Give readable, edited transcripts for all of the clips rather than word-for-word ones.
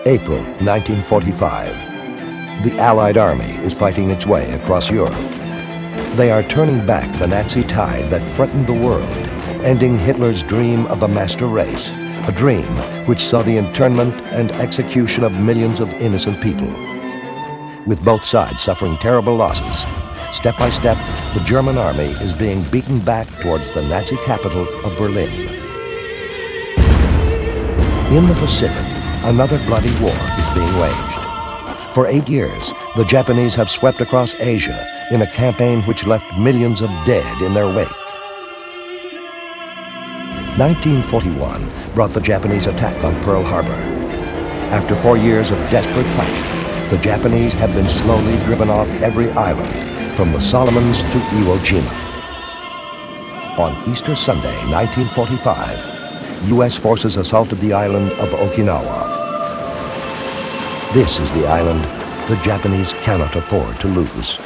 April 1945. The Allied army is fighting its way across Europe. They are turning back the Nazi tide that threatened the world, ending Hitler's dream of a master race, a dream which saw the internment and execution of millions of innocent people. With both sides suffering terrible losses, step by step, the German army is being beaten back towards the Nazi capital of Berlin. In the Pacific, another bloody war is being waged. For 8 years, the Japanese have swept across Asia in a campaign which left millions of dead in their wake. 1941 brought the Japanese attack on Pearl Harbor. After 4 years of desperate fighting, the Japanese have been slowly driven off every island, from the Solomons to Iwo Jima. On Easter Sunday, 1945, U.S. forces assaulted the island of Okinawa. This is the island the Japanese cannot afford to lose.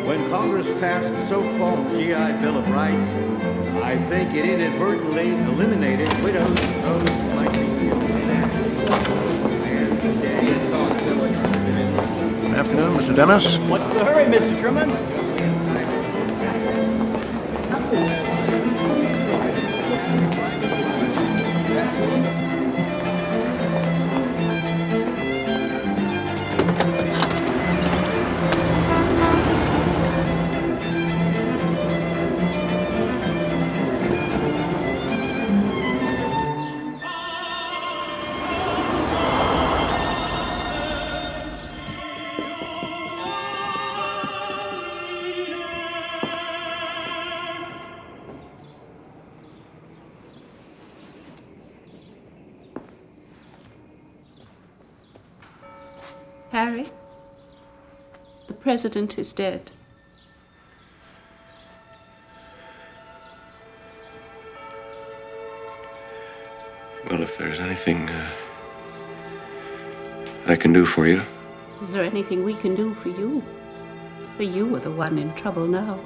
When Congress passed the so-called GI Bill of Rights, I think it inadvertently eliminated widows and those like the Good afternoon, Mr. Dennis. What's the hurry, Mr. Truman? Harry, the president is dead. Well, if there's anything I can do for you. Is there anything we can do for you? For you are the one in trouble now.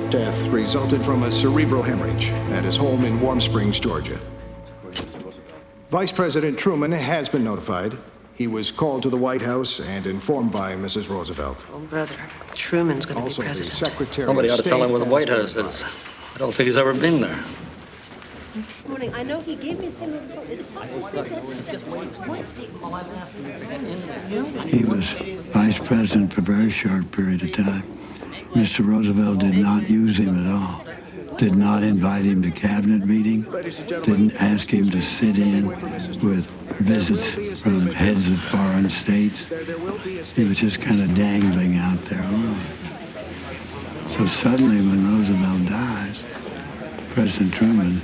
Death resulted from a cerebral hemorrhage at his home in Warm Springs, Georgia. Vice President Truman has been notified. He was called to the White House and informed by Mrs. Roosevelt. Oh, brother, Truman's going to be Also, the president. Secretary Somebody of ought to tell State him where the has White been House is. advised. I don't think he's ever been there. This morning, I know he gave me his report. Is it possible please just one statement? He was vice president for a very short period of time. Mr. Roosevelt did not use him at all. Did not invite him to cabinet meeting. Didn't ask him to sit in with visits from heads of foreign states. He was just kind of dangling out there alone. So suddenly when Roosevelt dies, President Truman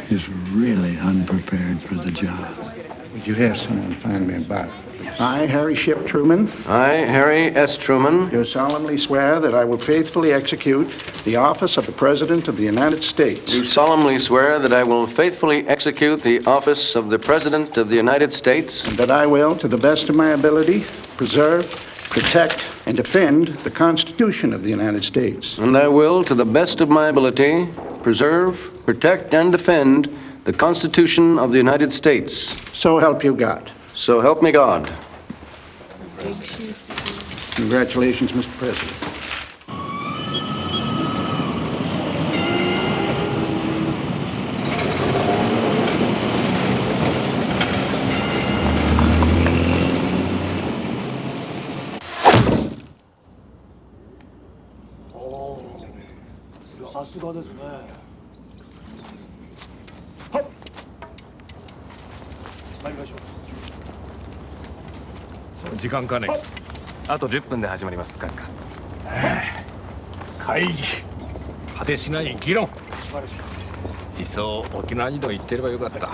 is really unprepared for the job. Would you have someone find me a Bible? I, Harry Ship Truman, I, Harry S. Truman, do solemnly swear that I will faithfully execute the office of the President of the United States. do solemnly swear that I will faithfully execute the office of the President of the United States, And that I will, to the best of my ability, preserve, protect, and defend the Constitution of the United States. and I will, to the best of my ability, preserve, protect, and defend the Constitution of the United States. So help you God. So help me God. Congratulations, Mr. President. 会議、果てしない議論。いっそ沖縄にでも行ってればよかった。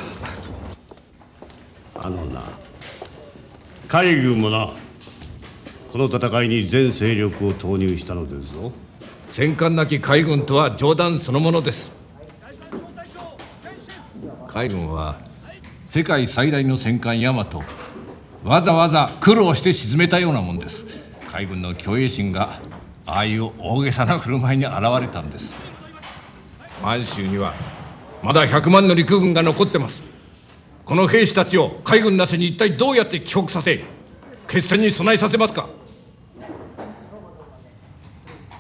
あのな、海軍もな、この戦いに全勢力を投入したのですぞ。戦艦なき海軍とは冗談そのものです。海軍は世界最大の戦艦大和、わざわざ苦労して沈めたようなもんです。海軍の虚栄心がああいう大げさな振る舞いに現れたんです。満州にはまだ100万の陸軍が残ってます。この兵士たちを海軍なしに一体どうやって帰国させ、決戦に備えさせますか。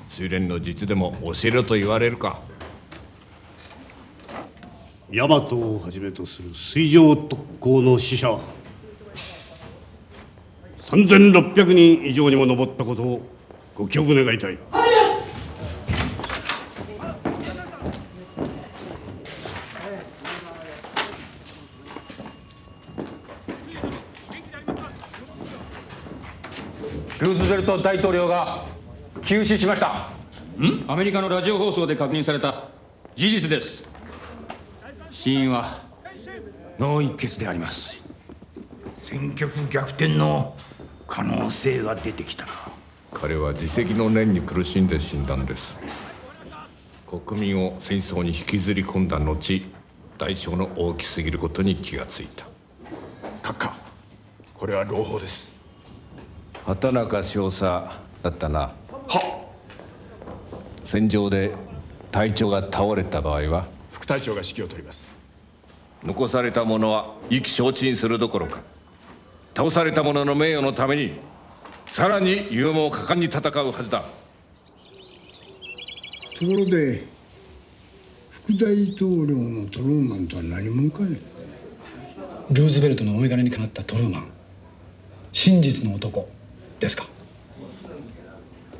水練の実でも教えろと言われるか。大和をはじめとする水上特攻の死者は3600人以上にも上ったことをご記憶願いたい。ルーズベルト大統領が急死しました。アメリカのラジオ放送で確認された事実です。死因は脳一血であります。戦局逆転の可能性が出てきたな。彼は自責の念に苦しんで死んだんです。国民を戦争に引きずり込んだ後、代償の大きすぎることに気がついた。閣下、これは朗報です。畑中少佐だったな。戦場で隊長が倒れた場合は副隊長が指揮を取ります。残された者は意気消沈するどころか、倒された者の名誉のためにさらに勇猛果敢に戦うはずだ。ところで副大統領のトルーマンとは何者かね。ルーズベルトのお眼鏡にかなったトルーマン、真実の男ですか。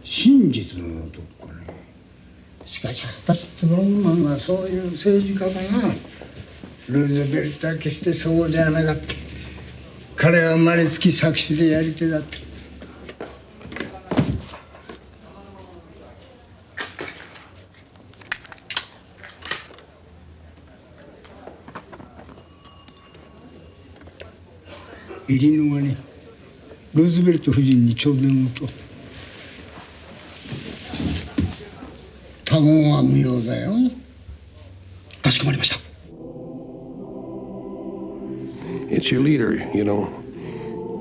真実の男かね。しかし果たしてトルーマンはそういう政治家かな。ルーズベルトは決してそうじゃなかった。彼は生まれつき作詞でやり手だった。入りの間にルーズベルト夫人に弔電をと。他言は無用だよ。かしこまりました。It's your leader, you know.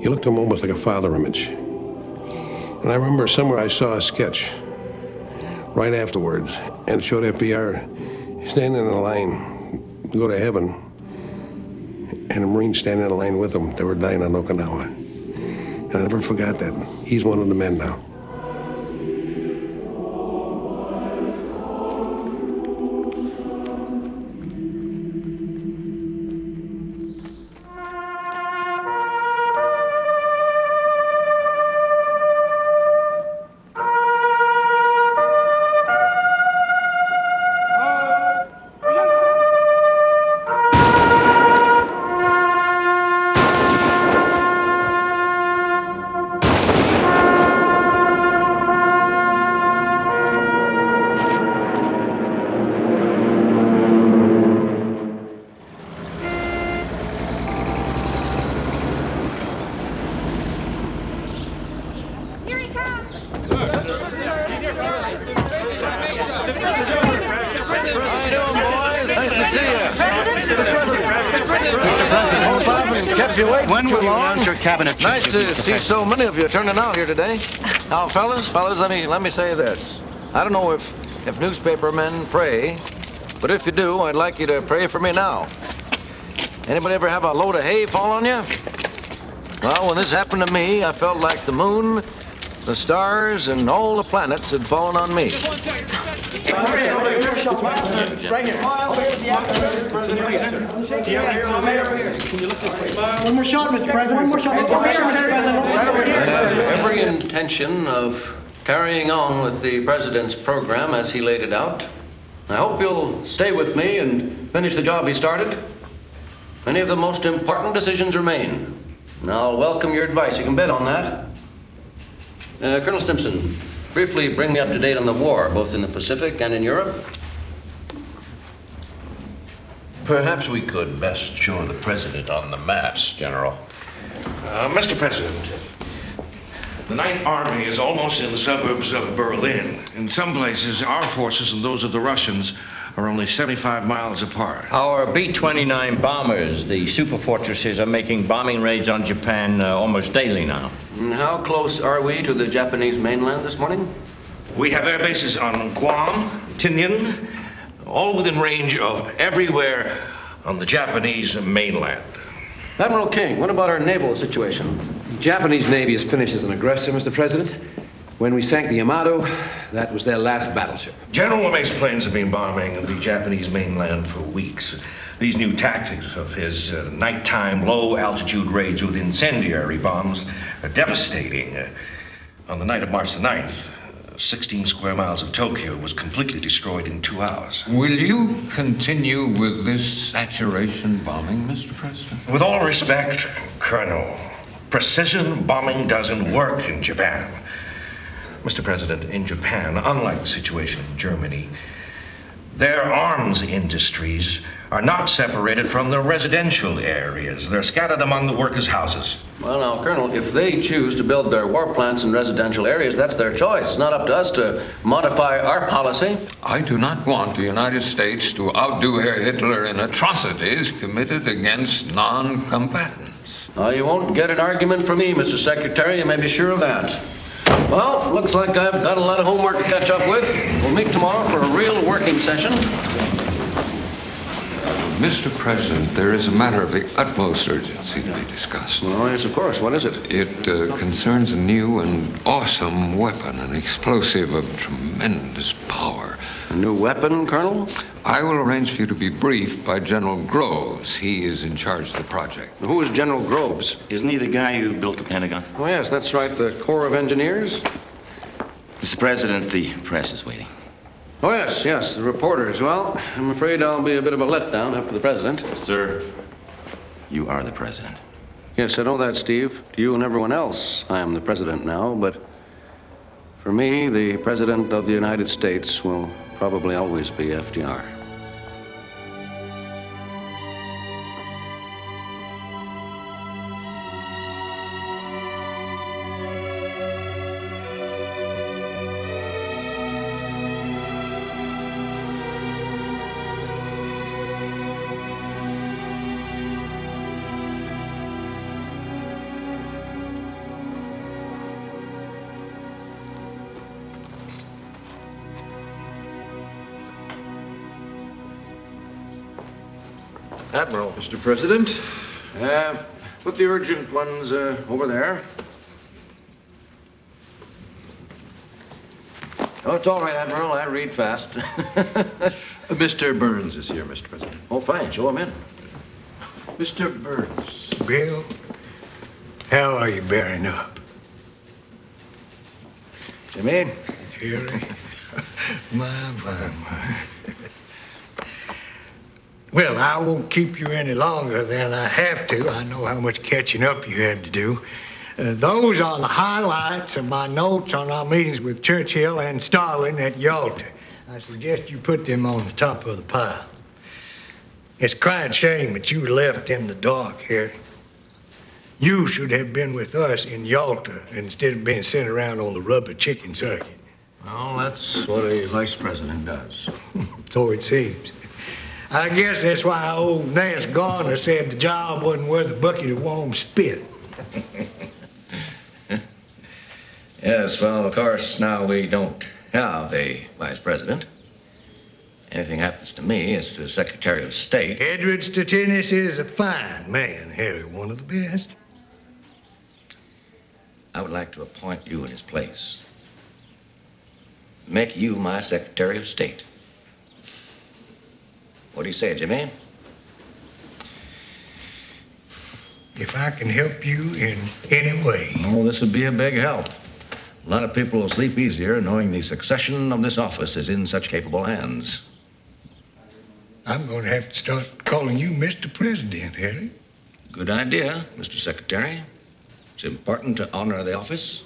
You looked to him almost like a father image. And I remember somewhere I saw a sketch right afterwards, and it showed FDR standing in a line to go to heaven, and a Marine standing in a line with him. They were dying on Okinawa. And I never forgot that. He's one of the men now. Nice to see so many of you turning out here today. Now, fellas, let me say this. I don't know if newspapermen pray, but if you do, I'd like you to pray for me now. Anybody ever have a load of hay fall on you? Well, when this happened to me, I felt like the moon, the stars, and all the planets had fallen on me. Right here. One more shot, Mr. President. One more shot, Mr. President. I have every intention of carrying on with the President's program as he laid it out. I hope you'll stay with me and finish the job he started. Many of the most important decisions remain. And I'll welcome your advice. You can bet on that. Colonel Stimson, Briefly bring me up to date on the war, both in the Pacific and in Europe. Perhaps we could best show the President on the maps, General. Mr. President, the Ninth Army is almost in the suburbs of Berlin. In some places, our forces and those of the Russians are only 75 miles apart. Our B-29 bombers, the super fortresses, are making bombing raids on Japan almost daily now. And how close are we to the Japanese mainland this morning? We have air bases on Guam, Tinian, all within range of everywhere on the Japanese mainland. Admiral King, what about our naval situation? The Japanese Navy is finished as an aggressor, Mr. President. When we sank the Yamato, that was their last battleship. General LeMay's planes have been bombing the Japanese mainland for weeks. These new tactics of his nighttime, low-altitude raids with incendiary bombs are devastating. On the night of March the 9th, 16 square miles of Tokyo was completely destroyed in 2 hours. Will you continue with this saturation bombing, Mr. President? With all respect, Colonel, precision bombing doesn't work in Japan. Mr. President, in Japan, unlike the situation in Germany, their arms industries are not separated from the residential areas. They're scattered among the workers' houses. Well, now, Colonel, if they choose to build their war plants in residential areas, that's their choice. It's not up to us to modify our policy. I do not want the United States to outdo Herr Hitler in atrocities committed against non-combatants. You won't get an argument from me, Mr. Secretary. You may be sure of that. Well, looks like I've got a lot of homework to catch up with. We'll meet tomorrow for a real working session. Mr. President, there is a matter of the utmost urgency to be discussed. Oh, yes, of course. What is it? It concerns a new and awesome weapon, an explosive of tremendous power. A new weapon, Colonel? I will arrange for you to be briefed by General Groves. He is in charge of the project. Who is General Groves? Isn't he the guy who built the Pentagon? Oh, yes, that's right. The Corps of Engineers. Mr. President, the press is waiting. Oh, yes, the reporters. Well, I'm afraid I'll be a bit of a letdown after the president. Sir, you are the president. Yes, I know that, Steve. To you and everyone else, I am the president now, but for me, the president of the United States will probably always be FDR. Admiral. Mr. President. Put the urgent ones over there. Oh, it's all right, Admiral. I read fast. Mr. Burns is here, Mr. President. Oh, fine. Show him in. Mr. Burns. Bill, how are you bearing up? Jimmy? Harry? My. Well, I won't keep you any longer than I have to. I know how much catching up you had to do. Those are the highlights of my notes on our meetings with Churchill and Stalin at Yalta. I suggest you put them on the top of the pile. It's a crying shame that you left in the dark, Harry. You should have been with us in Yalta instead of being sent around on the rubber chicken circuit. Well, that's what a vice president does. So it seems. I guess that's why old Nance Garner said the job wasn't worth a bucket of warm spit. Yes, well, of course, now we don't have a vice president. Anything happens to me, it's the Secretary of State. Edward Stettinius is a fine man, Harry, one of the best. I would like to appoint you in his place. Make you my Secretary of State. What do you say, Jimmy? If I can help you in any way. Oh, this would be a big help. A lot of people will sleep easier knowing the succession of this office is in such capable hands. I'm going to have to start calling you Mr. President, Harry. Good idea, Mr. Secretary. It's important to honor the office.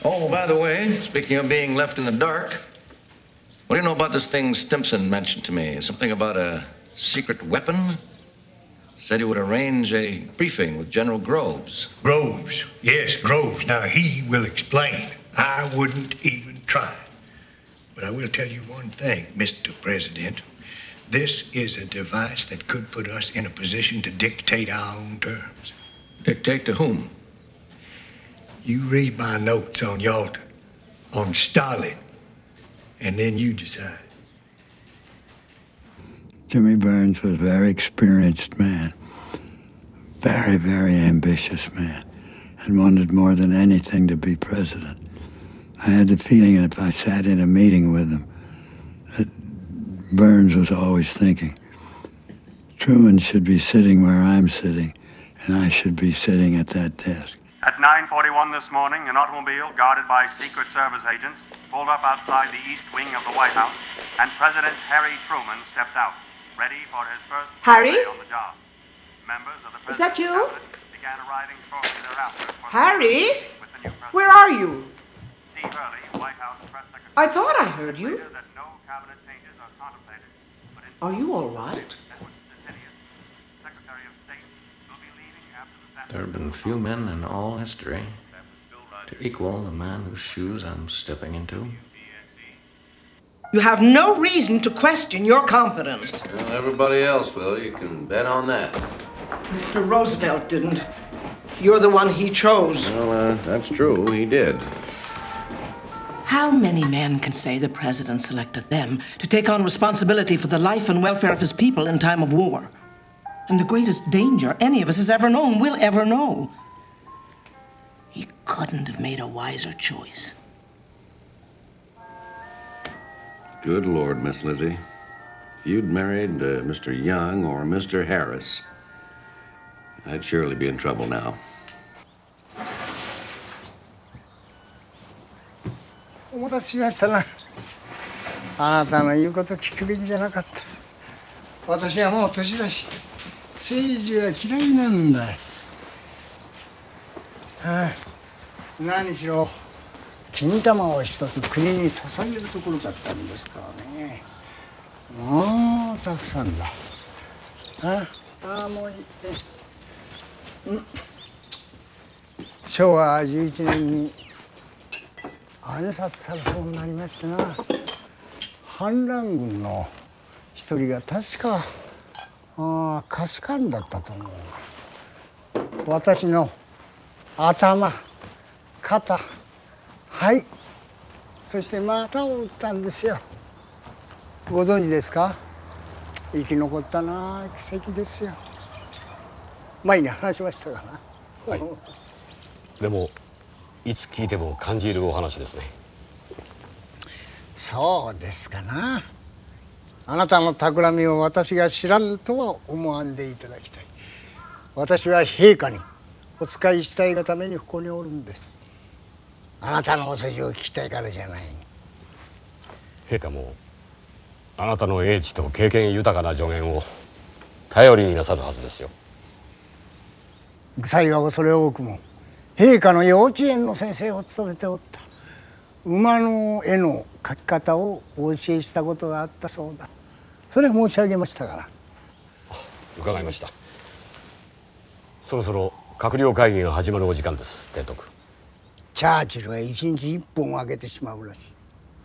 Oh, by the way, speaking of being left in the dark, what do you know about this thing Stimson mentioned to me? Something about a secret weapon? Said he would arrange a briefing with General Groves. Groves. Yes, Groves. Now, he will explain. I wouldn't even try. But I will tell you one thing, Mr. President. This is a device that could put us in a position to dictate our own terms. Dictate to whom? You read my notes on Yalta, on Stalin, and then you decide. Jimmy Burns was a very experienced man, very, very ambitious man, and wanted more than anything to be president. I had the feeling that if I sat in a meeting with him, that Burns was always thinking, Truman should be sitting where I'm sitting, and I should be sitting at that desk. At 9:41 this morning, an automobile guarded by Secret Service agents pulled up outside the east wing of the White House, and President Harry Truman stepped out, ready for his first Harry? day on the job. Members of the Is that you? began arriving shortly thereafter. Harry? Where are you? Steve Early, White House Press Secretary. I thought I heard you. That no cabinet changes are contemplated, but Are you all right? Secretary of State will be leaving after the There have been few men in all history to equal the man whose shoes I'm stepping into. You have no reason to question your competence. Well, everybody else will. You can bet on that. Mr. Roosevelt didn't. You're the one he chose. Well, that's true. He did. How many men can say the president selected them to take on responsibility for the life and welfare of his people in time of war? And the greatest danger any of us has ever known, will ever know. He couldn't have made a wiser choice. Good Lord, Miss Lizzie. If you'd married Mr. Young or Mr. Harris, I'd surely be in trouble now. お待たせしましたな。あなたの言うこと聞くべきじゃなかった。私はもう年だし、政治は嫌いなんだ。何しろ金玉を一つ国に捧げるところだったんですからね。もうたくさんだ。もういい。昭和11年に暗殺されそうになりましてな。反乱軍の一人が確か下士官だったと思う。私の頭、肩、はいそして股を打ったんですよ。ご存知ですか？生き残ったな奇跡ですよ。前に話しましたかな。はい、でもいつ聞いても感じるお話ですね。そうですかな。あなたの企みを私が知らんとは思わんでいただきたい。私は陛下にお仕えしたいがためにここにおるんです。あなたのお世辞を聞きたいからじゃない。陛下もあなたの英知と経験豊かな助言を頼りになさるはずですよ。幸いは恐れ多くも陛下の幼稚園の先生を務めておった。馬の絵の描き方をお教えしたことがあったそうだ。それ申し上げましたから。伺いました。そろそろ閣僚会議が始まるお時間です。提督。チャーチルは一日一本あげてしまうらしい。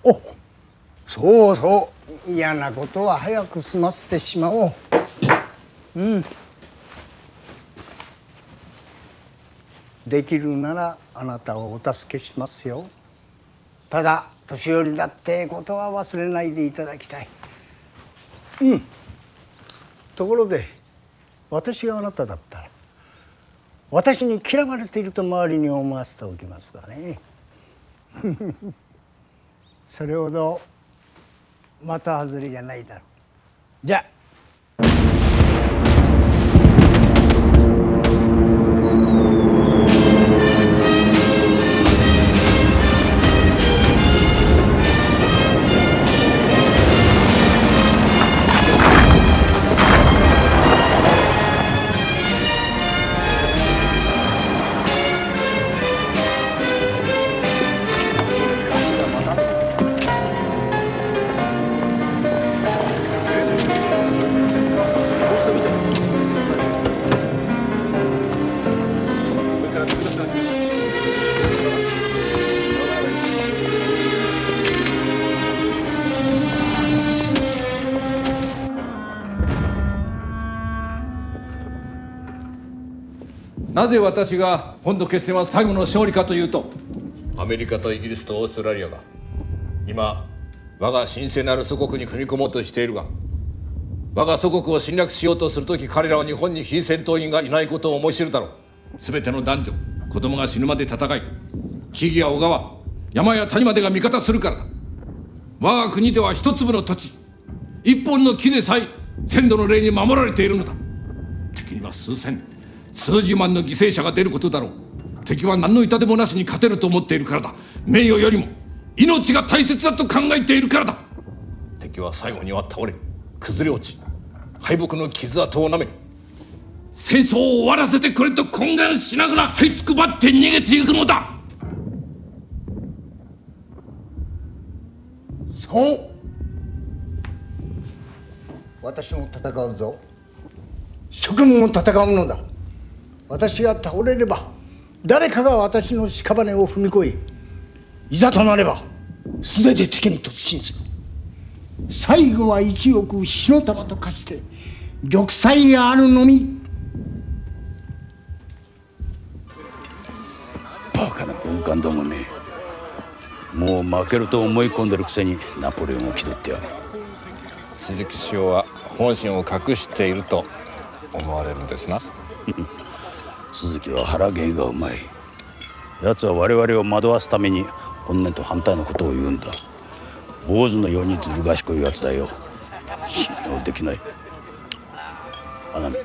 お、そうそう、嫌なことは早く済ませてしまおう。できるならあなたをお助けしますよ。ただ年寄りだってことは忘れないでいただきたい。ところで私があなただったら私に嫌われていると周りに思わせておきますがね。それほど的外れじゃないだろう。じゃあ。なぜ私が本土決戦は最後の勝利かというと、アメリカとイギリスとオーストラリアが今我が神聖なる祖国に組み込もうとしているが、我が祖国を侵略しようとするとき、彼らは日本に非戦闘員がいないことを思い知るだろう。すべての男女子供が死ぬまで戦い、木々や小川、山や谷までが味方するからだ。我が国では一粒の土地、一本の木でさえ先祖の霊に守られているのだ。敵には数千、数十万の犠牲者が出ることだろう。敵は何の痛手もなしに勝てると思っているからだ。名誉よりも命が大切だと考えているからだ。敵は最後には倒れ、崩れ落ち、敗北の傷跡をなめ、戦争を終わらせてくれと懇願しながら這いつくばって逃げていくのだ。そう、私も戦うぞ。職務も戦うのだ。私が倒れれば誰かが私の屍を踏み越え、いざとなれば素手で敵に突進する。最後は一億火の玉と化して玉砕あるのみ。バカな軍艦どもめ、もう負けると思い込んでるくせにナポレオンを気取ってやる。鈴木首相は本心を隠していると思われるんですな。鈴木は腹芸がうまい。奴は我々を惑わすために本音と反対のことを言うんだ。坊主のようにずる賢い奴だよ。信用できない。花見。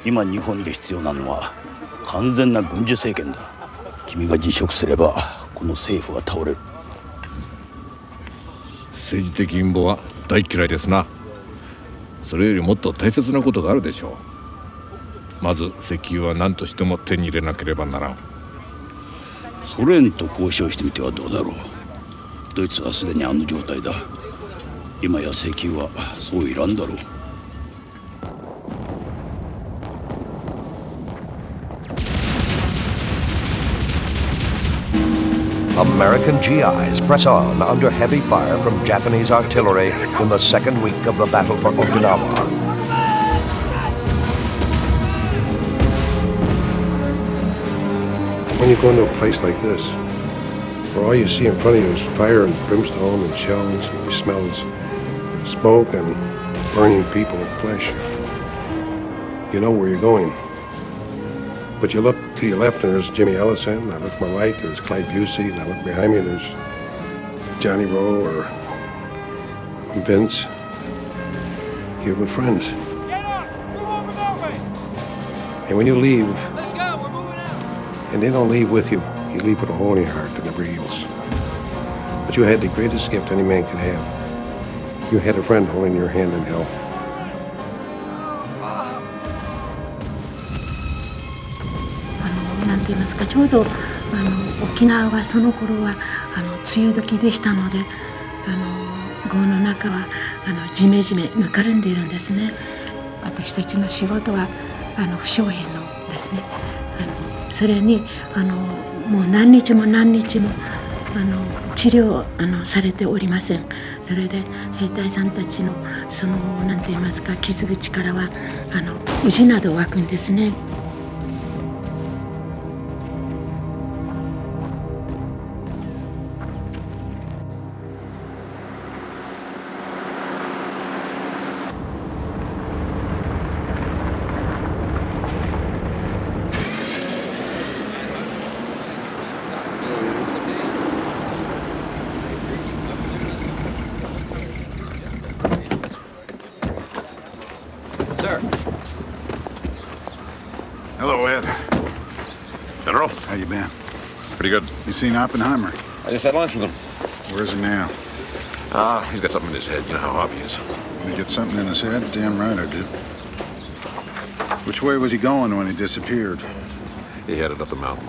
今日本で必要なのは完全な軍事政権だ。君が辞職すればこの政府は倒れる。政治的陰謀は大嫌いですな。それよりもっと大切なことがあるでしょう。まず石油は何としても手に入れなければならん。ソ連と交渉してみてはどうだろう。ドイツはすでにあの状態だ。今や石油はそういらんだろう。American GIs press on under heavy fire from Japanese artillery in the second week of the battle for Okinawa. When you go into a place like this, where all you see in front of you is fire and brimstone and shells, and you smell smoke and burning people and flesh, you know where you're going. But you look to your left and there's Jimmy Ellison, and I look to my right, there's Clyde Busey, and I look behind me and there's Johnny Rowe or Vince. You're good friends. And when you leave, and they don't leave with you, you leave with a hole in your heart that never heals. But you had the greatest gift any man could have. You had a friend holding your hand in hell. なんて言いますか、ちょうど沖縄はその頃は梅雨時でしたので、郷の中はジメジメぬかるんでいるんですね。私たちの仕事は負傷兵のですね。それにもう何日も何日も治療されておりません。それで兵隊さんたちのそのなんて言いますか、傷口からは痔など湧くんですね。Sir. Hello, Ed. General? How you been? Pretty good. You seen Oppenheimer? I just had lunch with him. Where is he now? He's got something in his head. You know how Hoppy is. Did he get something in his head? Damn right I did. Which way was he going when he disappeared? He headed up the mountain.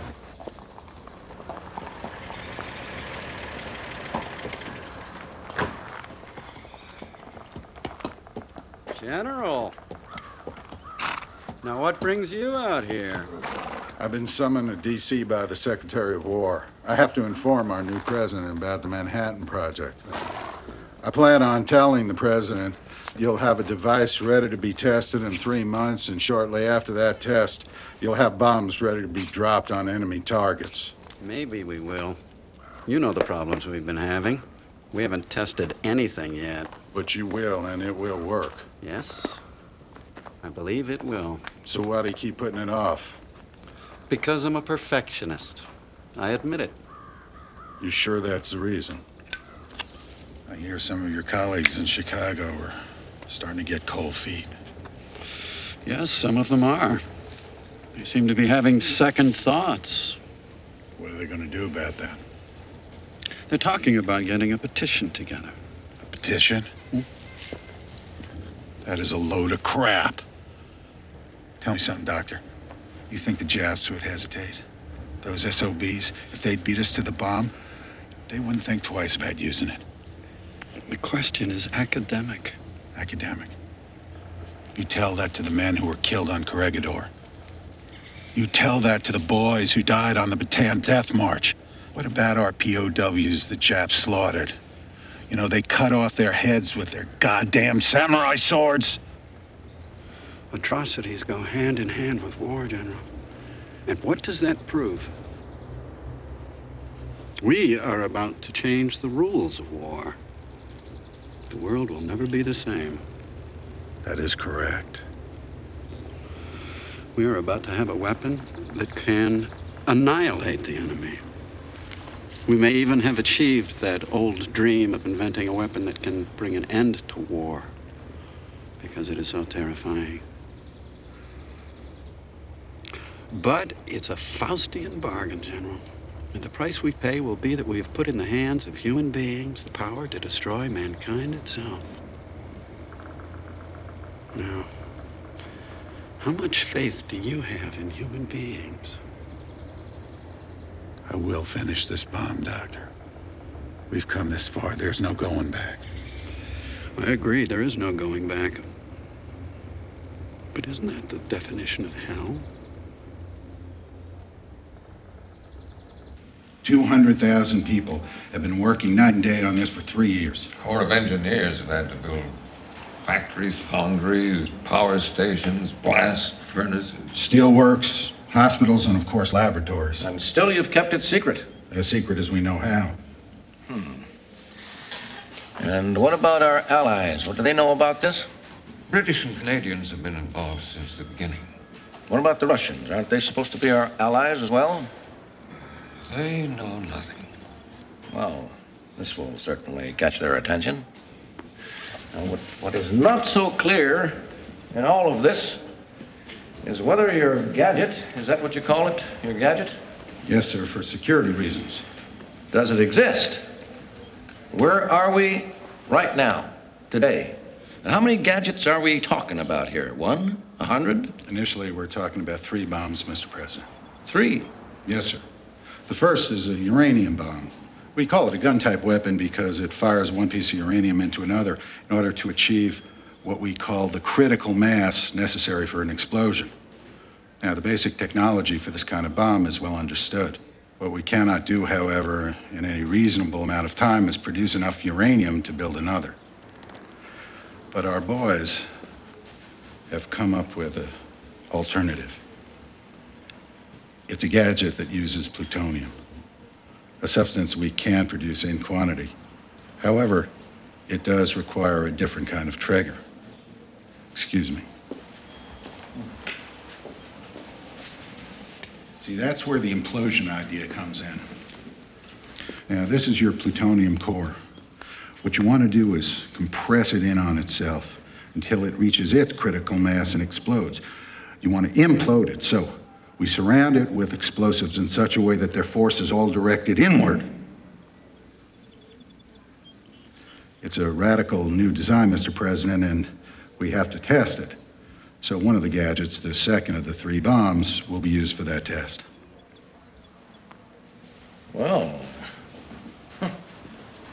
General. Now what brings you out here? I've been summoned to D.C. by the Secretary of War. I have to inform our new president about the Manhattan Project. I plan on telling the president you'll have a device ready to be tested in 3 months, and shortly after that test, you'll have bombs ready to be dropped on enemy targets. Maybe we will. You know the problems we've been having. We haven't tested anything yet. But you will, and it will work. Yes, I believe it will. So why do you keep putting it off? Because I'm a perfectionist. I admit it. You sure that's the reason? I hear some of your colleagues in Chicago are starting to get cold feet. Yes, some of them are. They seem to be having second thoughts. What are they going to do about that? They're talking about getting a petition together. A petition? That is a load of crap. Tell me something, Doctor. You think the Japs would hesitate? Those SOBs, if they'd beat us to the bomb, they wouldn't think twice about using it. The question is academic. Academic? You tell that to the men who were killed on Corregidor. You tell that to the boys who died on the Bataan Death March. What about our POWs the Japs slaughtered? You know, they cut off their heads with their goddamn samurai swords. Atrocities go hand in hand with war, General. And what does that prove? We are about to change the rules of war. The world will never be the same. That is correct. We are about to have a weapon that can annihilate the enemy. We may even have achieved that old dream of inventing a weapon that can bring an end to war, because it is so terrifying. But it's a Faustian bargain, General. And the price we pay will be that we have put in the hands of human beings the power to destroy mankind itself. Now, how much faith do you have in human beings? I will finish this bomb, Doctor. We've come this far. There's no going back. I agree, there is no going back. But isn't that the definition of hell? 200,000 people have been working night and day on this for 3 years. Corps of Engineers have had to build factories, foundries, power stations, blast furnaces. Steelworks, hospitals, and of course laboratories. And still you've kept it secret. As secret as we know how. And what about our allies? What do they know about this? British and Canadians have been involved since the beginning. What about the Russians? Aren't they supposed to be our allies as well? They know nothing. Well, this will certainly catch their attention. Now, what is not so clear in all of this is whether your gadget, is that what you call it, your gadget? Yes, sir, for security reasons. Does it exist? Where are we right now, today? And how many gadgets are we talking about here? 1? 100? Initially, we're talking about 3 bombs, Mr. President. 3? Yes, sir. The first is a uranium bomb. We call it a gun-type weapon because it fires one piece of uranium into another in order to achieve what we call the critical mass necessary for an explosion. Now, the basic technology for this kind of bomb is well understood. What we cannot do, however, in any reasonable amount of time is produce enough uranium to build another. But our boys have come up with an alternative. It's a gadget that uses plutonium, a substance we can produce in quantity. However, it does require a different kind of trigger. Excuse me. See, that's where the implosion idea comes in. Now, this is your plutonium core. What you want to do is compress it in on itself until it reaches its critical mass and explodes. You want to implode it, so we surround it with explosives in such a way that their force is all directed inward. It's a radical new design, Mr. President, and we have to test it. So one of the gadgets, the second of the 3 bombs, will be used for that test. Well,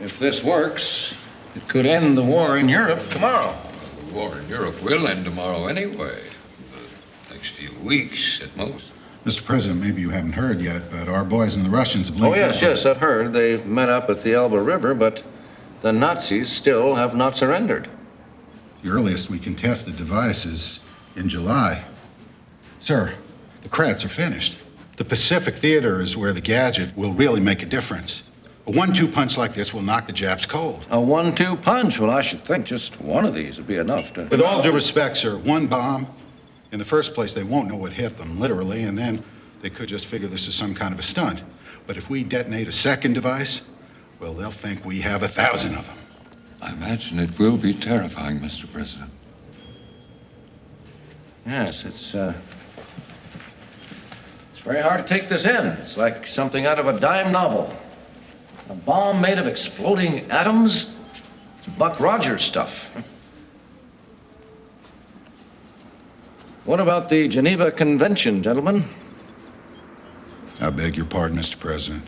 if this works, it could end the war in Europe tomorrow. The war in Europe will end tomorrow anyway. The next few weeks at most. Mr. President, maybe you haven't heard yet, but our boys and the Russians have linked Oh, yes, I've heard. They've met up at the Elba River, but the Nazis still have not surrendered. The earliest we can test the device is in July. Sir, the credits are finished. The Pacific Theater is where the gadget will really make a difference. A 1-2 punch like this will knock the Japs cold. A 1-2 punch? Well, I should think just one of these would be enough to... With all due respect, sir, one bomb, in the first place, they won't know what hit them, literally, and then they could just figure this is some kind of a stunt. But if we detonate a second device, well, they'll think we have 1,000 of them. I imagine it will be terrifying, Mr. President. Yes, it's very hard to take this in. It's like something out of a dime novel. A bomb made of exploding atoms? It's Buck Rogers stuff. What about the Geneva Convention, gentlemen? I beg your pardon, Mr. President.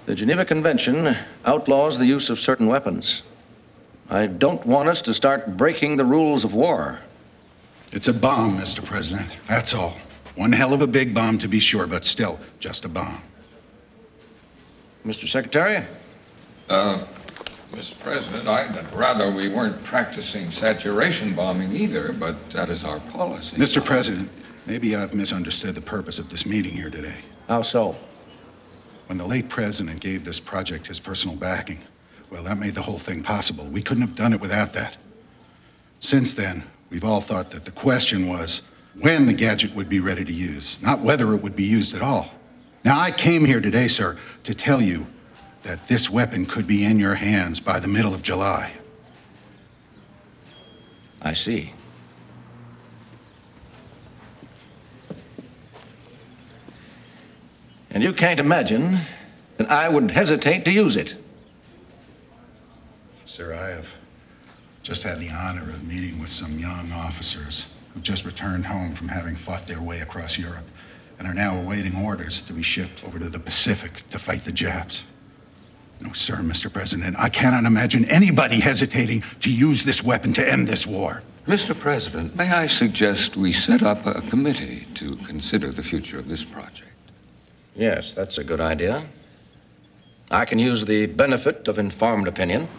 The Geneva Convention outlaws the use of certain weapons. I don't want us to start breaking the rules of war. It's a bomb, Mr. President. That's all. One hell of a big bomb, to be sure, but still just a bomb. Mr. Secretary? Mr. President, I'd rather we weren't practicing saturation bombing either, but that is our policy. Mr. President, maybe I've misunderstood the purpose of this meeting here today. How so? When the late president gave this project his personal backing, well, that made the whole thing possible. We couldn't have done it without that. Since then, we've all thought that the question was when the gadget would be ready to use, not whether it would be used at all. Now, I came here today, sir, to tell you that this weapon could be in your hands by the middle of July. I see. And you can't imagine that I would hesitate to use it. Sir, I have just had the honor of meeting with some young officers who've just returned home from having fought their way across Europe and are now awaiting orders to be shipped over to the Pacific to fight the Japs. No, sir, Mr. President, I cannot imagine anybody hesitating to use this weapon to end this war. Mr. President, may I suggest we set up a committee to consider the future of this project? Yes, that's a good idea. I can use the benefit of informed opinion.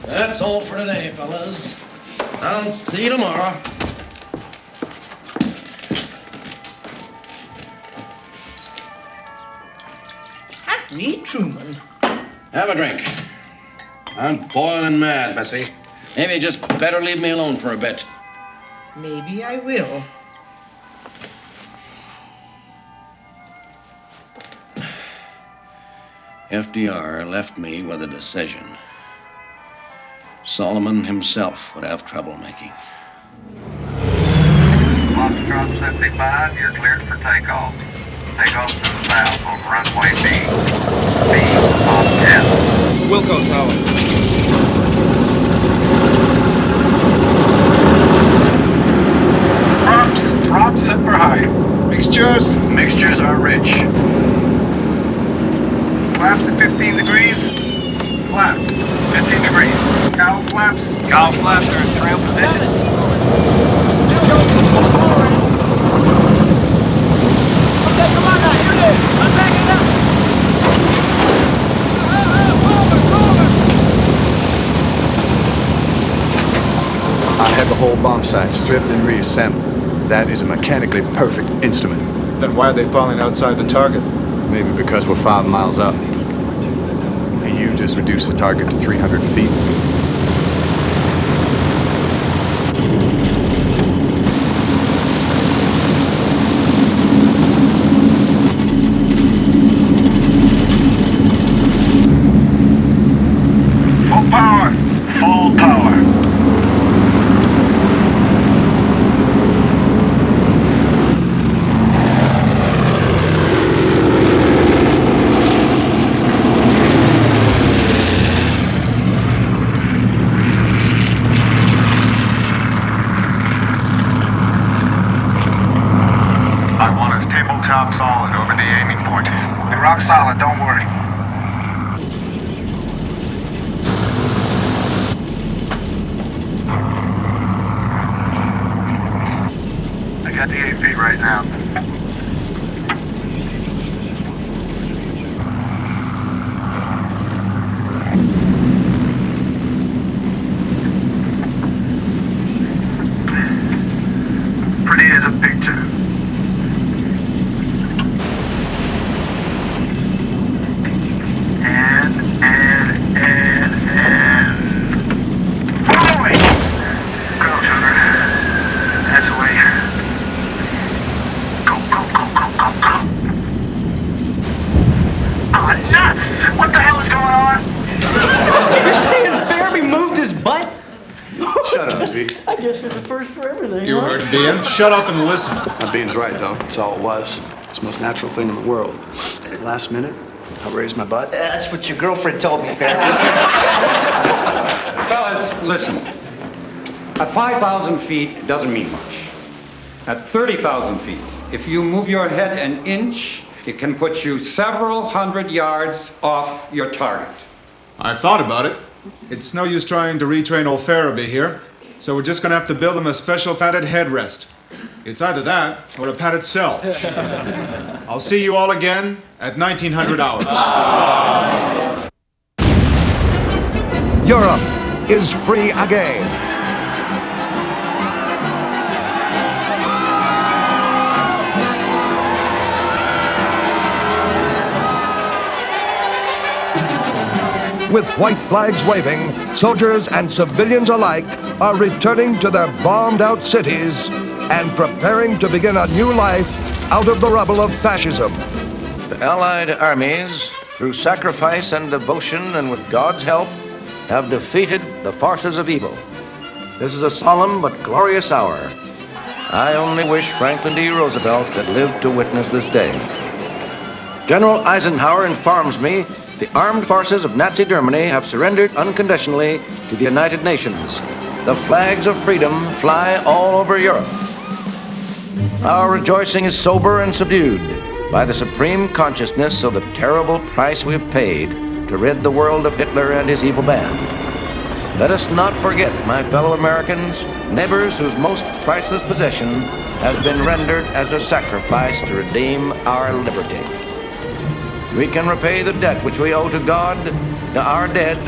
That's all for today, fellas. I'll see you tomorrow. Happy Truman. Have a drink. I'm boiling mad, Bessie. Maybe you just better leave me alone for a bit. Maybe I will. FDR left me with a decision. Solomon himself would have trouble making. Foxtrot 75, you're cleared for takeoff. Takeoff to the south on runway B. B on 10. Wilco Tower. Props set for high. Mixtures are rich. Flaps at 15 degrees. Flaps, 15 degrees. Cowl flaps are in trail position. Okay, come on now, here it is. I'm backing up. I had the whole bomb sight stripped and reassembled. That is a mechanically perfect instrument. Then why are they falling outside the target? Maybe because we're 5 miles up. And you just reduced the target to 300 feet. Full power. Full power. guess there's a first for everything. You heard Bean. Shut up and listen. Bean's right, though. It's all it was. It's the most natural thing in the world. Last minute, I raised my butt. That's what your girlfriend told me, Barry. Fellas, listen. At 5,000 feet, it doesn't mean much. At 30,000 feet, if you move your head an inch, it can put you several hundred yards off your target. I've thought about it. It's no use trying to retrain old Farabee here, so we're just gonna have to build him a special padded headrest. It's either that or a padded cell. I'll see you all again at 1900 hours. Europe is free again. With white flags waving, soldiers and civilians alike are returning to their bombed-out cities and preparing to begin a new life out of the rubble of fascism. The Allied armies, through sacrifice and devotion and with God's help, have defeated the forces of evil. This is a solemn but glorious hour. I only wish Franklin D. Roosevelt had lived to witness this day. General Eisenhower informs me the armed forces of Nazi Germany have surrendered unconditionally to the United Nations. The flags of freedom fly all over Europe. Our rejoicing is sober and subdued by the supreme consciousness of the terrible price we have paid to rid the world of Hitler and his evil band. Let us not forget, my fellow Americans, neighbors whose most priceless possession has been rendered as a sacrifice to redeem our liberty. We can repay the debt which we owe to God, to our dead,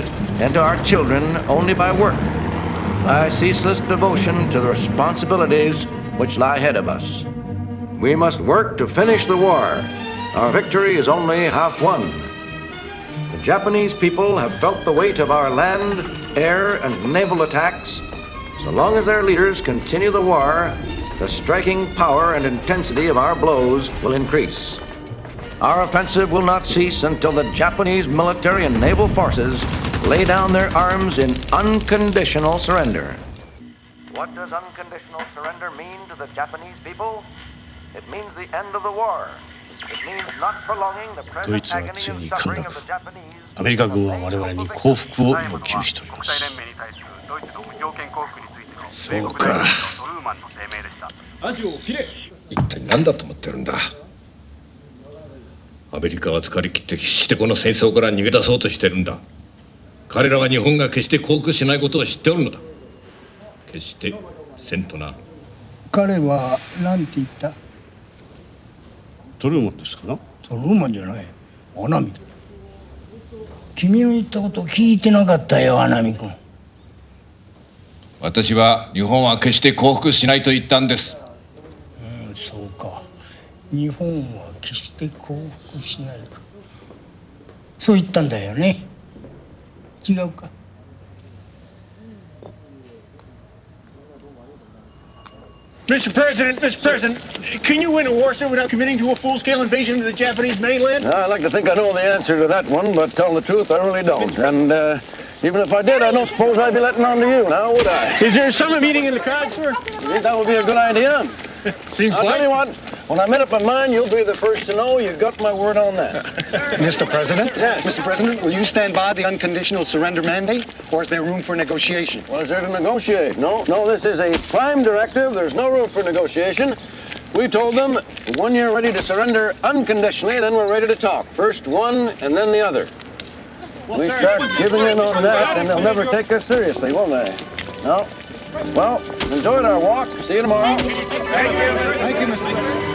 and to our children only by work, by ceaseless devotion to the responsibilities which lie ahead of us. We must work to finish the war. Our victory is only half won. The Japanese people have felt the weight of our land, air, and naval attacks. So long as their leaders continue the war, the striking power and intensity of our blows will increase. Our offensive will not cease until the Japanese military and naval forces lay down their arms in unconditional surrender. What does unconditional surrender mean to the Japanese people? It means the end of the war. It means not prolonging the ドイ present ツは agony つい and に陥 suffering 落 of the Japanese. アメリカ軍は我々に降伏を要求しておりますそうか足を切れ。一体何だと思ってるんだアメリカは疲れ切って必死でこの戦争から逃げ出そうとしてるんだ彼らは日本が決して降伏しないことを知っておるのだ決してせんとな彼は何て言った？トルーマンですかなトルーマンじゃない穴見だ君の言ったことを聞いてなかったよ穴見君私は日本は決して降伏しないと言ったんです。そうか日本は決して降伏しないかそう言ったんだよね違うかMr. President, can you win a war, sir, without committing to a full-scale invasion of the Japanese mainland? I'd like to think I know the answer to that one, but tell the truth, I really don't. And even if I did, I don't suppose I'd be letting on to you now, would I? Is there a summer meeting in the cards, sir? You think that would be a good idea? Seems I'll tell you what, when I made up my mind, you'll be the first to know. You got my word on that. Mr. President? Yes. Mr. President, will you stand by the unconditional surrender mandate, or is there room for negotiation? Well, is there to negotiate? No, this is a prime directive. There's no room for negotiation. We told them, when you're ready to surrender unconditionally, then we're ready to talk. First one, and then the other. We start giving in on that, and they'll never take us seriously, will they? No. Well, enjoyed our walk. See you tomorrow. Thank you, Mr. President.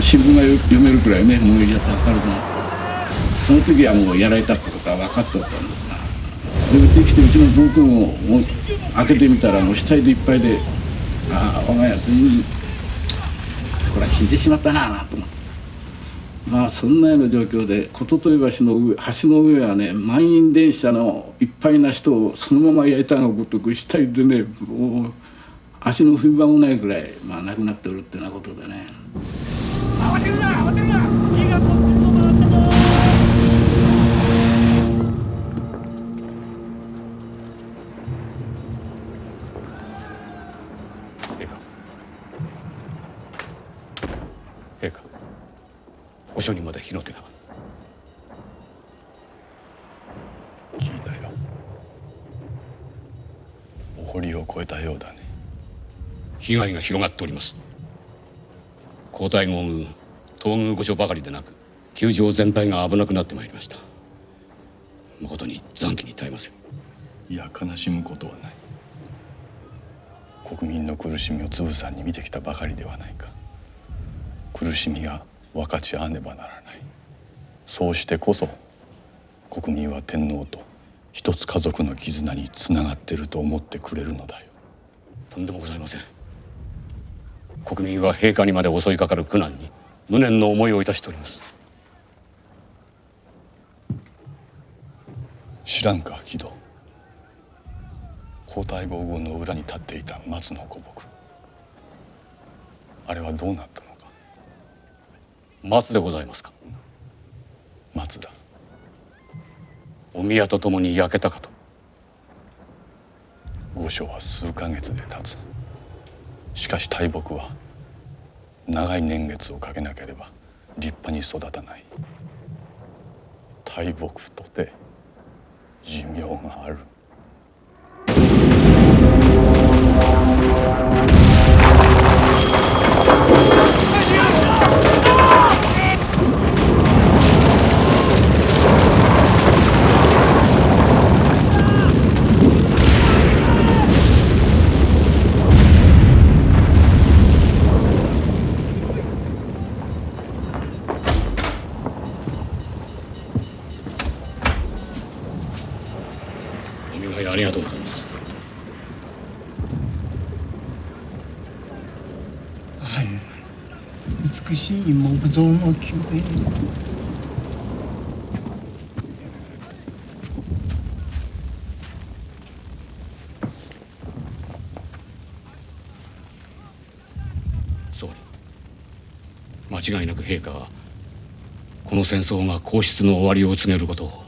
新聞が読めるくらいね燃えちゃって明るくなって、その時はもうやられたことが分かっておったんですが、でうちに来てうちの防空壕を開けてみたらもう死体でいっぱいで、ああ我が家というこれは死んでしまったなと思って、まあそんなような状況で琴豊橋の上、橋の上はね満員電車のいっぱいな人をそのまま焼いたがごとく死体でね、もう足の踏み場もないくらい、まあ、亡くなっておるっていうようなことでね。慌てるな慌てるな、火がこっちに回ったぞ。陛下、御所にまで火の手が。聞いたよ。お堀を越えたようだね。被害が広がっております。皇太后宮、東宮御所ばかりでなく宮城全体が危なくなってまいりました。誠に残機に耐えません。いや、悲しむことはない。国民の苦しみをつぶさに見てきたばかりではないか。苦しみが分かち合わねばならない。そうしてこそ国民は天皇と一つ家族の絆につながっていると思ってくれるのだよ。とんでもございません。国民は陛下にまで襲いかかる苦難に無念の思いをいたしております。知らんか木戸。皇太后宮の裏に立っていた松の古木、あれはどうなったのか。松でございますか。松だ。お宮と共に焼けたかと。御所は数ヶ月で立つ。しかし大木は長い年月をかけなければ立派に育たない。大木とて寿命がある。ありがとうございます。はい、美しい木造の宮殿。総理、間違いなく陛下はこの戦争が皇室の終わりを告げることを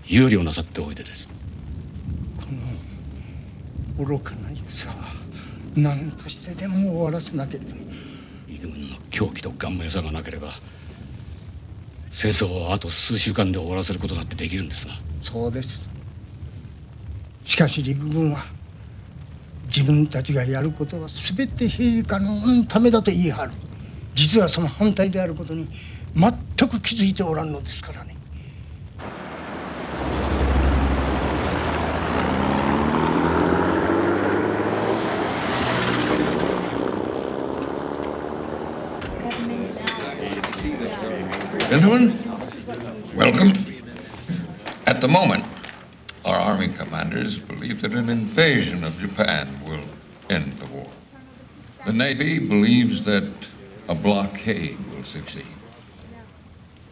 憂慮なさっておいでです。愚かな戦は何としてでも終わらせなければ。陸軍の狂気とガンマヤさがなければ戦争をあと数週間で終わらせることだってできるんですが。そうです。しかし陸軍は自分たちがやることは全て陛下のためだと言い張る。実はその反対であることに全く気づいておらんのですからね。Gentlemen, welcome. At the moment, our army commanders believe that an invasion of Japan will end the war. The Navy believes that a blockade will succeed.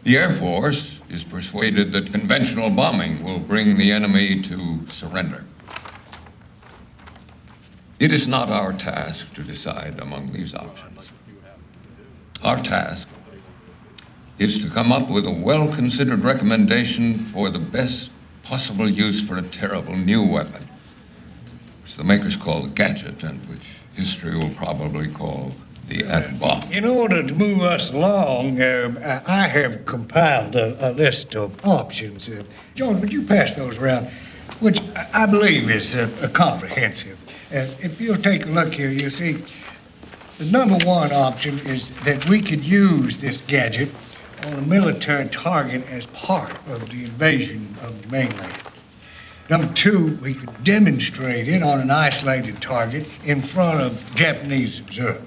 The Air Force is persuaded that conventional bombing will bring the enemy to surrender. It is not our task to decide among these options. Our task is to come up with a well-considered recommendation for the best possible use for a terrible new weapon, which the makers call the gadget and which history will probably call the atom bomb. In order to move us along, I have compiled a list of options. George, would you pass those around? Which I believe is comprehensive. If you'll take a look here, you'll see the number one option is that we could use this gadget on a military target as part of the invasion of the mainland. Number two, we could demonstrate it on an isolated target in front of Japanese observers.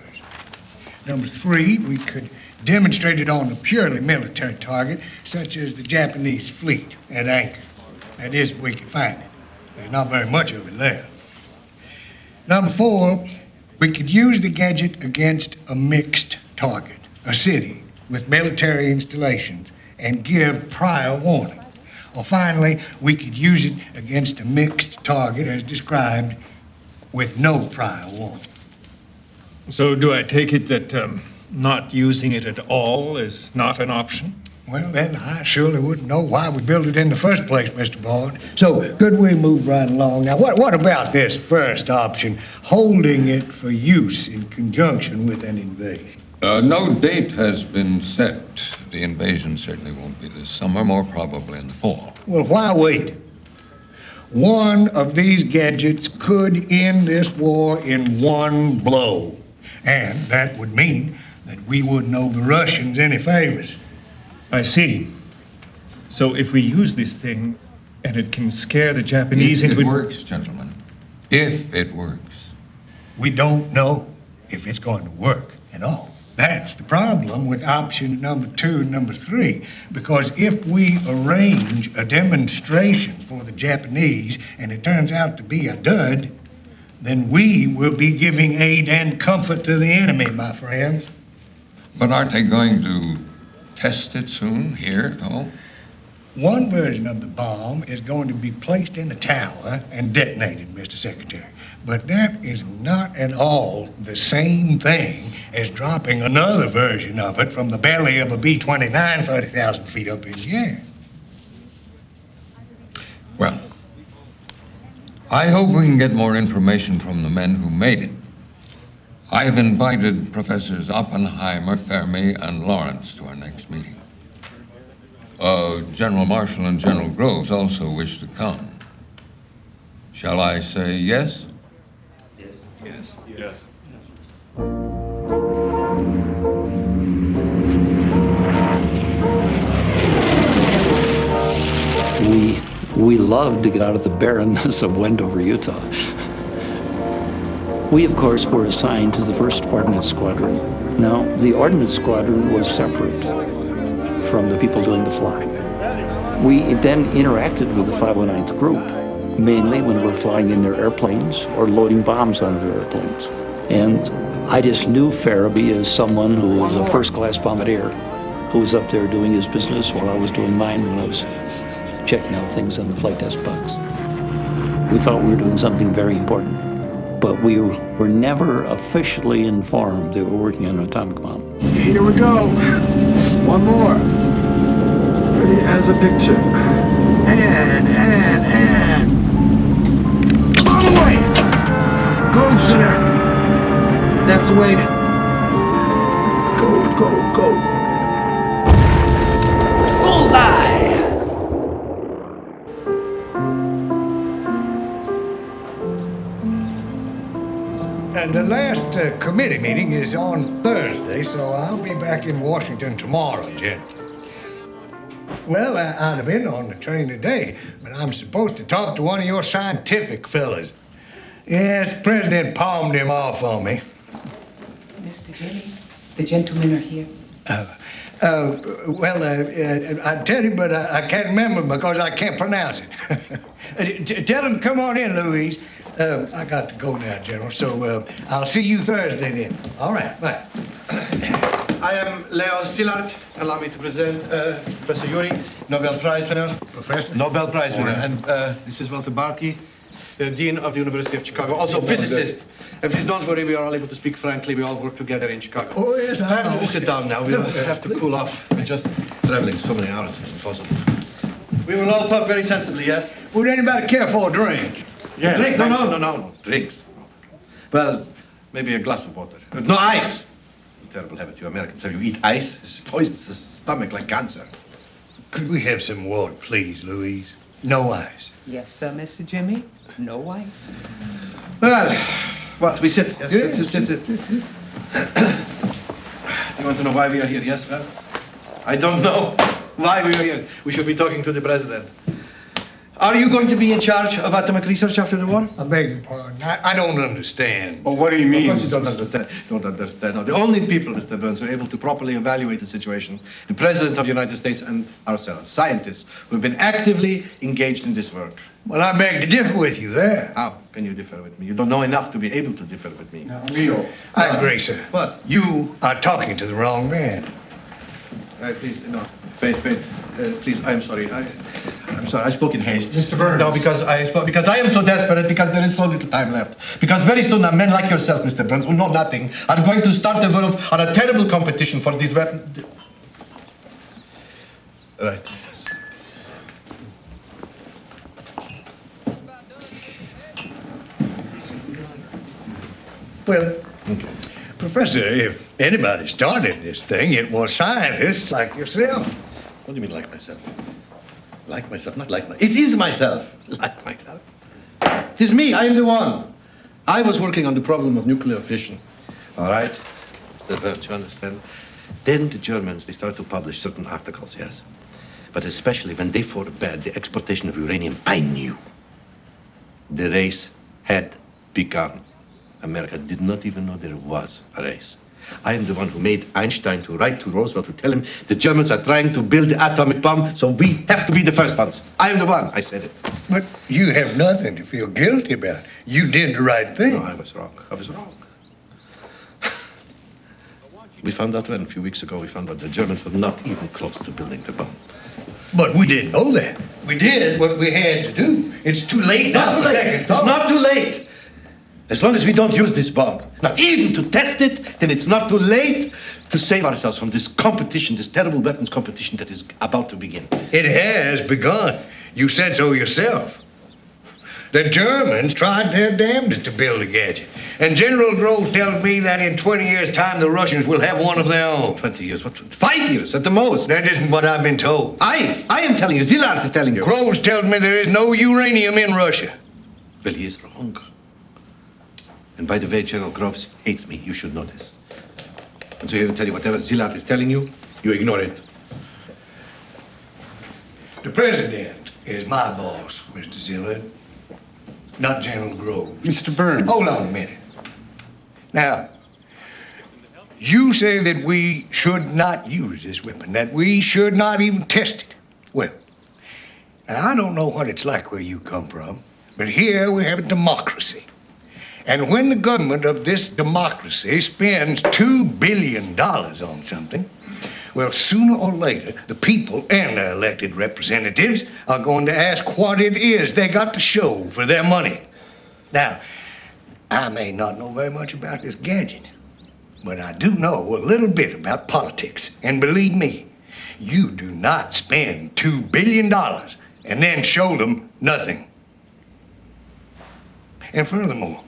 Number three, we could demonstrated on a purely military target, such as the Japanese fleet at anchor. That is, if we can find it. There's not very much of it there. Number 4, we could use the gadget against a mixed target, a city with military installations, and give prior warning. Or finally, we could use it against a mixed target, as described, with no prior warning. So do I take it that not using it at all is not an option? Well, then I surely wouldn't know why we built it in the first place, Mr. Bond. So could we move right along? Now, what about this first option, holding it for use in conjunction with an invasion? No date has been set. The invasion certainly won't be this summer, more probably in the fall. Well, why wait? One of these gadgets could end this war in one blow. And that would mean that we wouldn't owe the Russians any favors. I see. So if we use this thing and it can scare the Japanese If into... it works, gentlemen. If it works. We don't know if it's going to work at all. That's the problem with option number 2 and number 3. Because if we arrange a demonstration for the Japanese and it turns out to be a dud, then we will be giving aid and comfort to the enemy, my friends. But aren't they going to test it soon here at home? One version of the bomb is going to be placed in a tower and detonated, Mr. Secretary. But that is not at all the same thing as dropping another version of it from the belly of a B-29 30,000 feet up in the air. Well, I hope we can get more information from the men who made it. I have invited Professors Oppenheimer, Fermi, and Lawrence to our next meeting. General Marshall and General Groves also wish to come. Shall I say yes? Yes. We loved to get out of the barrenness of Wendover, Utah. We, of course, were assigned to the 1st Ordnance Squadron. Now, the Ordnance Squadron was separate from the people doing the flying. We then interacted with the 509th Group, mainly when we were flying in their airplanes or loading bombs onto their airplanes. And I just knew Farabee as someone who was a first-class bombardier who was up there doing his business while I was doing mine when I was checking out things on the flight test box. We thought we were doing something very important, but we were never officially informed that we were working on an atomic bomb. Here we go. One more. Pretty as a picture. And. All the way! Go, center. That's the way. Go. Bullseye! The last committee meeting is on Thursday, so I'll be back in Washington tomorrow, Jen. Well, I'd have been on the train today, but I'm supposed to talk to one of your scientific fellas. Yes, the president palmed him off on me. Mr. Jimmy, the gentlemen are here. I'd tell you, but I can't remember because I can't pronounce it. Tell him to come on in, Louise. I got to go now, General, so I'll see you Thursday then. All right, bye. I am Leo Szilard. Allow me to present Professor Yuri, Nobel Prize winner. Professor? Nobel Prize winner. And this is Walter Barkey, Dean of the University of Chicago, also physicist. And please don't worry, we are all able to speak frankly. We all work together in Chicago. Oh, yes, I have to sit down now. We have to cool off. We're just traveling so many hours, it's impossible. We will all talk very sensibly, yes? Would anybody care for a drink? Yeah. Drink? No. Drinks. Well, maybe a glass of water. No ice! Terrible habit. You Americans have you eat ice. It poisons the stomach like cancer. Could we have some water, please, Louise? No ice. Yes, sir, Mr. Jimmy. No ice. Well, what? We sit. Yes, sit. You want to know why we are here? Yes, well, I don't know why we are here. We should be talking to the president. Are you going to be in charge of atomic research after the war? I beg your pardon. I don't understand. Well, what do you mean? Of course you don't understand. Don't understand. Now, the only people, Mr. Burns, who are able to properly evaluate the situation, the President of the United States and ourselves, scientists, who have been actively engaged in this work. Well, I beg to differ with you there. How can you differ with me? You don't know enough to be able to differ with me. Now, Leo, I agree, sir. What? You are talking to the wrong man. Please, no. Wait. Please, I'm sorry. I'm sorry. I spoke in haste. Mr. Burns. No, because I am so desperate, because there is so little time left. Because very soon, men like yourself, Mr. Burns, who know nothing, are going to start the world on a terrible competition for these weapons. Right. Yes. Well, Professor, if anybody started this thing, it was scientists like yourself. What do you mean, like myself? Like myself, not like myself. It is myself. Like myself. It is me. I am the one. I was working on the problem of nuclear fission. All right? Don't you understand? Then the Germans, they started to publish certain articles, yes? But especially when they forbade the exportation of uranium, I knew the race had begun. America did not even know there was a race. I am the one who made Einstein to write to Roosevelt to tell him the Germans are trying to build the atomic bomb, so we have to be the first ones. I am the one. I said it. But you have nothing to feel guilty about. You did the right thing. No, I was wrong. We found out a few weeks ago, we found out the Germans were not even close to building the bomb. But we didn't know that. We did what we had to do. It's too late now. Not too late. It's not too late. As long as we don't use this bomb, not even to test it, then it's not too late to save ourselves from this competition, this terrible weapons competition that is about to begin. It has begun. You said so yourself. The Germans tried their damnedest to build a gadget. And General Grove tells me that in 20 years' time, the Russians will have one of their own. 20 years? What? 5 years at the most. That isn't what I've been told. I am telling you. Szilard is telling you. Groves tells me there is no uranium in Russia. Well, he is wrong. And by the way, General Groves hates me. You should know this. And so he will tell you whatever Szilard is telling you, you ignore it. The president is my boss, Mr. Szilard, not General Groves. Mr. Burns. Hold on a minute. Now, you say that we should not use this weapon, that we should not even test it. Well, now, I don't know what it's like where you come from, but here we have a democracy. And when the government of this democracy spends $2 billion on something, well, sooner or later, the people and their elected representatives are going to ask what it is they got to show for their money. Now, I may not know very much about this gadget, but I do know a little bit about politics. And believe me, you do not spend $2 billion and then show them nothing. And furthermore,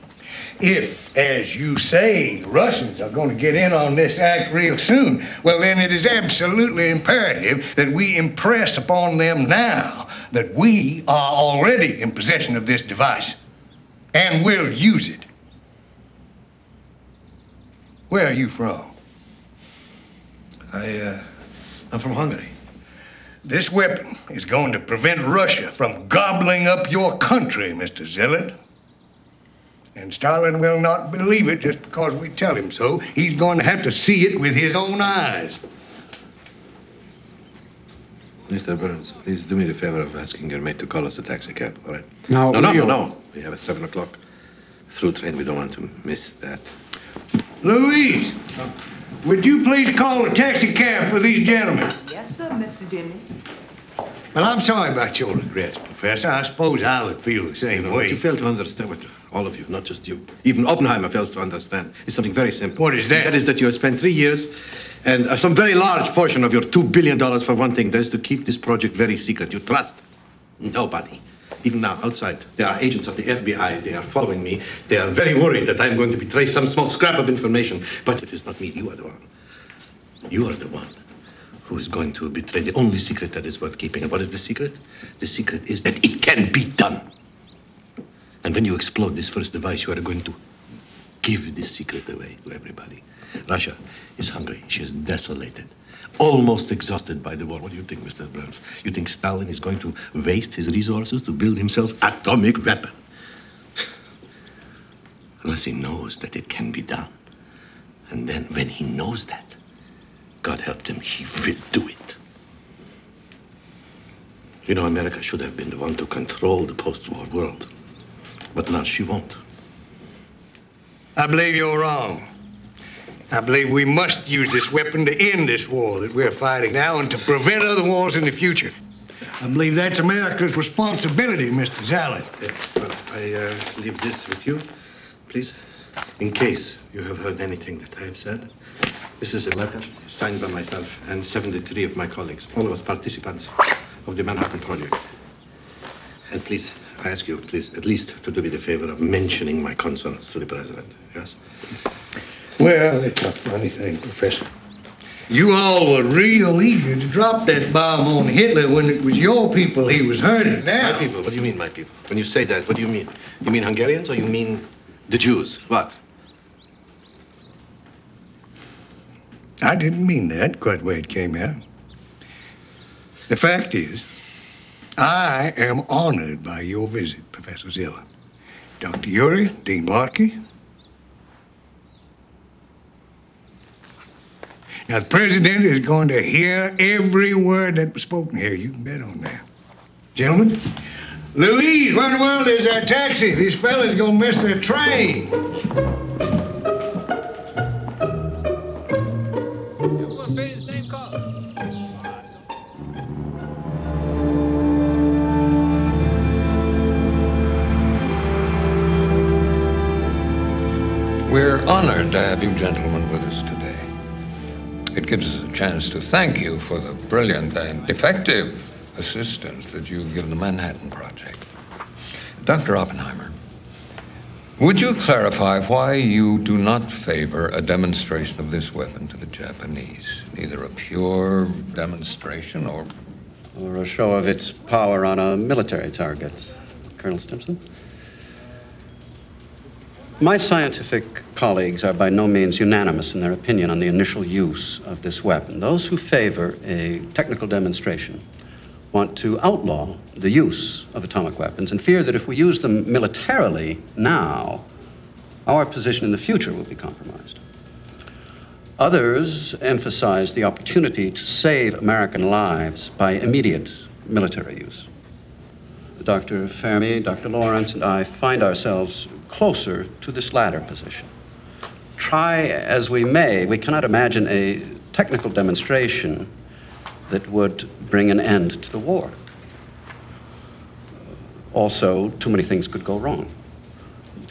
if, as you say, the Russians are going to get in on this act real soon, well, then it is absolutely imperative that we impress upon them now that we are already in possession of this device and will use it. Where are you from? I'm from Hungary. This weapon is going to prevent Russia from gobbling up your country, Mr. Szilard. And Stalin will not believe it just because we tell him so. He's going to have to see it with his own eyes. Mr. Burns, please do me the favor of asking your mate to call us a taxi cab, all right? No. We have at 7 o'clock. Through train, we don't want to miss that. Louise, would you please call a taxi cab for these gentlemen? Yes, sir, Mr. Jimmy. Well, I'm sorry about your regrets, Professor. I suppose I would feel the same way. What you fail to understand, what all of you, not just you, even Oppenheimer fails to understand, is something very simple. What is that? That is that you have spent 3 years and some very large portion of your $2 billion for one thing, that is to keep this project very secret. You trust nobody. Even now, outside, there are agents of the FBI. They are following me. They are very worried that I'm going to betray some small scrap of information. But it is not me. You are the one. You are the one who is going to betray the only secret that is worth keeping. And what is the secret? The secret is that it can be done. And when you explode this first device, you are going to give this secret away to everybody. Russia is hungry. She is desolated. almost exhausted by the war. What do you think, Mr. Burns? You think Stalin is going to waste his resources to build himself atomic weapon? Unless he knows that it can be done. And then when he knows that, God help him, he will do it. You know, America should have been the one to control the post-war world. But now she won't. I believe you're wrong. I believe we must use this weapon to end this war that we're fighting now and to prevent other wars in the future. I believe that's America's responsibility, Mr. Zalin. Well, I leave this with you, please, in case you have heard anything that I have said. This is a letter signed by myself and 73 of my colleagues, all of us participants of the Manhattan Project. And please, I ask you, please, at least to do me the favor of mentioning my concerns to the president, yes? Well, it's a funny thing, Professor. You all were real eager to drop that bomb on Hitler when it was your people he was hurting. Now, My people? What do you mean, my people? When you say that, what do you mean? You mean Hungarians or you mean the Jews? What? I didn't mean that quite the way it came out. The fact is, I am honored by your visit, Professor Zilla. Dr. Urey, Dean Barkey. Now, the president is going to hear every word that was spoken here. You can bet on that. Gentlemen, Louise, where in the world is that taxi? These fellas gonna miss their train. We're honored to have you gentlemen with us today. It gives us a chance to thank you for the brilliant and effective assistance that you've given the Manhattan Project. Dr. Oppenheimer, would you clarify why you do not favor a demonstration of this weapon to the Japanese? Neither a pure demonstration or a show of its power on a military target, Colonel Stimson? My scientific colleagues are by no means unanimous in their opinion on the initial use of this weapon. Those who favor a technical demonstration want to outlaw the use of atomic weapons and fear that if we use them militarily now, our position in the future will be compromised. Others emphasize the opportunity to save American lives by immediate military use. Dr. Fermi, Dr. Lawrence, and I find ourselves closer to this latter position. Try as we may, we cannot imagine a technical demonstration that would bring an end to the war. Also, too many things could go wrong.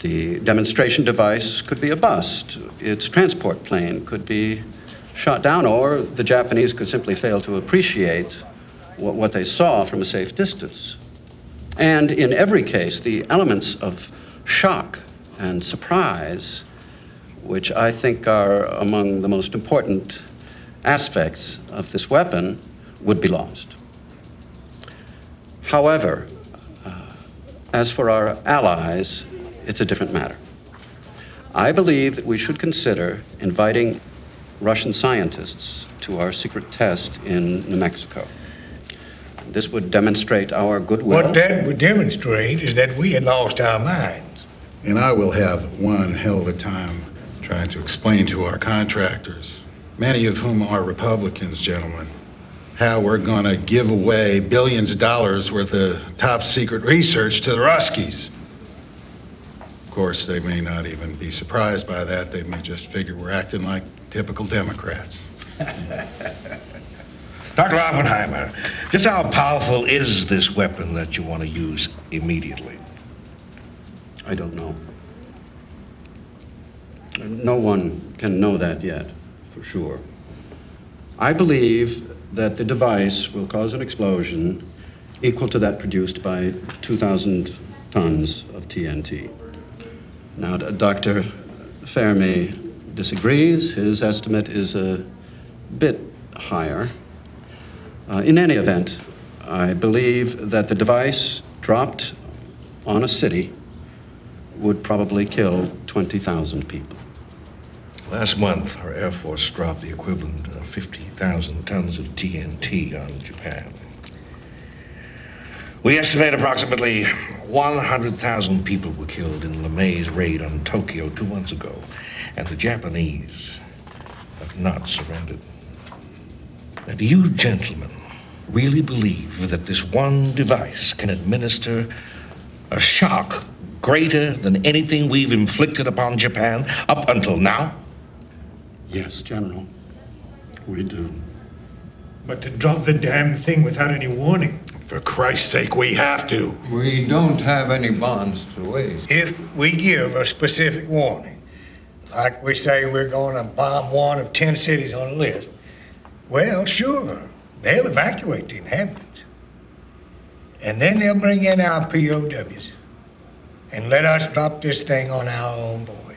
The demonstration device could be a bust. Its transport plane could be shot down, or the Japanese could simply fail to appreciate what they saw from a safe distance. And in every case, the elements of shock and surprise, which I think are among the most important aspects of this weapon, would be lost. However, as for our allies, it's a different matter. I believe that we should consider inviting Russian scientists to our secret test in New Mexico. This would demonstrate our goodwill. What that would demonstrate is that we had lost our minds. And I will have one hell of a time trying to explain to our contractors, many of whom are Republicans, gentlemen, how we're going to give away billions of dollars worth of top secret research to the Ruskies. Of course, they may not even be surprised by that. They may just figure we're acting like typical Democrats. Dr. Oppenheimer, just how powerful is this weapon that you want to use immediately? I don't know. No one can know that yet, for sure. I believe that the device will cause an explosion equal to that produced by 2,000 tons of TNT. Now, Dr. Fermi disagrees. His estimate is a bit higher. In any event, I believe that the device dropped on a city would probably kill 20,000 people. Last month, our Air Force dropped the equivalent of 50,000 tons of TNT on Japan. We estimate approximately 100,000 people were killed in LeMay's raid on Tokyo 2 months ago, and the Japanese have not surrendered. And do you gentlemen really believe that this one device can administer a shock greater than anything we've inflicted upon Japan up until now? Yes, General. We do. But to drop the damn thing without any warning. For Christ's sake, we have to. We don't have any bonds to waste. If we give a specific warning, like we say we're going to bomb one of 10 cities on the list, well, sure, they'll evacuate the inhabitants. And then they'll bring in our POWs and let us drop this thing on our own board.